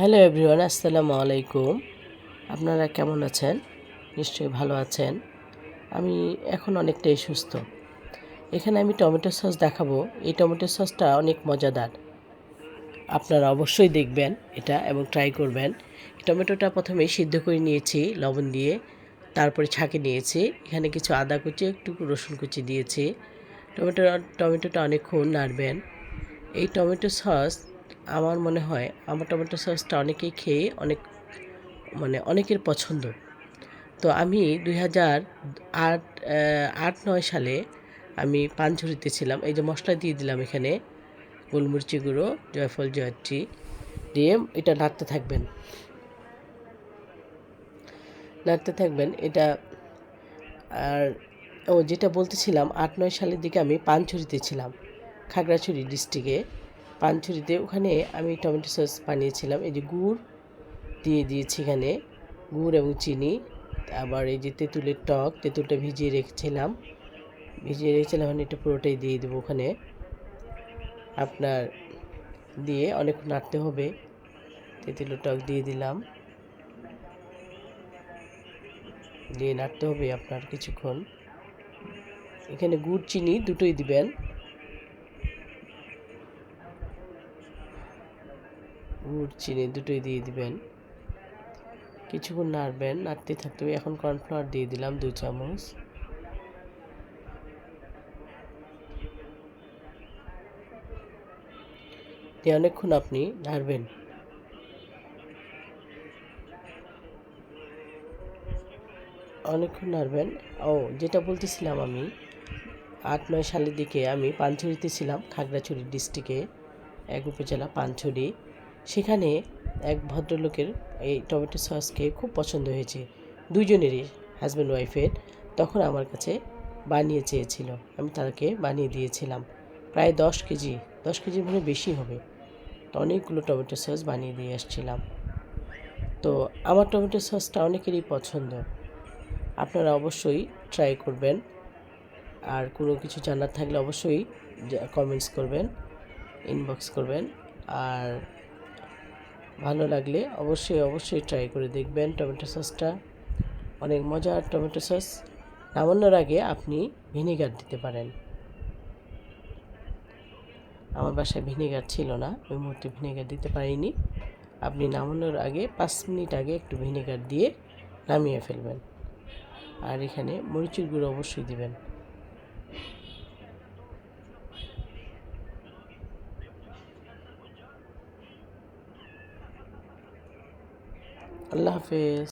Hello everyone, আসসালামু আলাইকুম। আপনারা কেমন আছেন? নিশ্চয়ই ভালো আছেন। আমি এখন অনেকটাই সুস্থ। এখানে আমি টমেটো সস দেখাবো। এই টমেটো সসটা অনেক মজাদার। আপনারা অবশ্যই দেখবেন এটা এবং ট্রাই করবেন। টমেটোটা প্রথমে সিদ্ধ করে নিয়েছি লবণ দিয়ে, তারপরে ছাঁকে নিয়েছি। এখানে কিছু আদা কুচি, একটু রসুন কুচি দিয়েছি। টমেটোটা অনেকক্ষণ নাড়বেন। এই টমেটো সস আমার মনে হয় আমার টমেটো সসটা অনেকেই খেয়ে অনেকের পছন্দ। তো আমি 2008-9 সালে আমি পানঝুরিতে ছিলাম। এই যে মশলা দিয়ে দিলাম এখানে, গোলমরিচি গুঁড়ো, জয়ফল জয়ত্রী দিয়ে এটা নাড়তে থাকবেন এটা। আর যেটা বলতেছিলাম, 8-9 সালের দিকে আমি পানছড়িতে ছিলাম, খাগড়াছড়ি ডিস্ট্রিক্টে পানছড়িতে। ওখানে আমি টমেটো সস বানিয়েছিলাম। এই যে গুড় দিয়ে দিয়েছি এখানে, গুড় এবং চিনি। আবার এই যে তেঁতুলটা ভিজিয়ে রেখেছিলাম মানে এটা পুরোটাই দিয়ে দেবো ওখানে। আপনার দিয়ে অনেক নাড়তে হবে। তেঁতুলের টক দিয়ে দিলাম, দিয়ে নাড়তে হবে আপনার কিছুক্ষণ। এখানে গুড় চিনি দুটোই দিবেন। গুড় চিনি দুটোই দিয়ে দিবেন। কিছুক্ষণ নাড়বেন, নাড়তে থাকতে হবে। এখন কর্নফ্লাওয়ার দিয়ে দিলাম 2 চামচ। দিয়ে অনেকক্ষণ আপনি নাড়বেন। যেটা বলতেছিলাম, আমি 8-9 সালের দিকে আমি পানছড়িতে ছিলাম, খাগড়াছড়ি ডিস্ট্রিক্টে এক উপজেলা পানছড়ি। সেখানে এক ভদ্রলোকের এই টমেটো সস খেয়ে খুব পছন্দ হয়েছে, দুজনেরই, হাজব্যান্ড ওয়াইফের। তখন আমার কাছে বানিয়ে চেয়েছিল, আমি তাকে বানিয়ে দিয়েছিলাম। প্রায় 10 কেজির মনে বেশি হবে। তো অনেকগুলো টমেটো সস বানিয়ে দিয়ে আসছিলাম। তো আমার টমেটো সসটা অনেকেরই পছন্দ। আপনারা অবশ্যই ট্রাই করবেন। আর কোনো কিছু জানার থাকলে অবশ্যই কমেন্টস করবেন, ইনবক্স করবেন। আর ভালো লাগলে অবশ্যই ট্রাই করে দেখবেন। টমেটো সসটা অনেক মজার টমেটো সস। নামানোর আগে আপনি ভিনেগার দিতে পারেন। আমার বাসায় ভিনেগার ছিল না, ওই মুহূর্তে ভিনেগার দিতে পারিনি। আপনি নামানোর আগে 5 মিনিট আগে একটু ভিনেগার দিয়ে নামিয়ে ফেলবেন। আর এখানে মরিচের গুঁড়ো অবশ্যই দিবেন। আল্লাহ হাফেজ।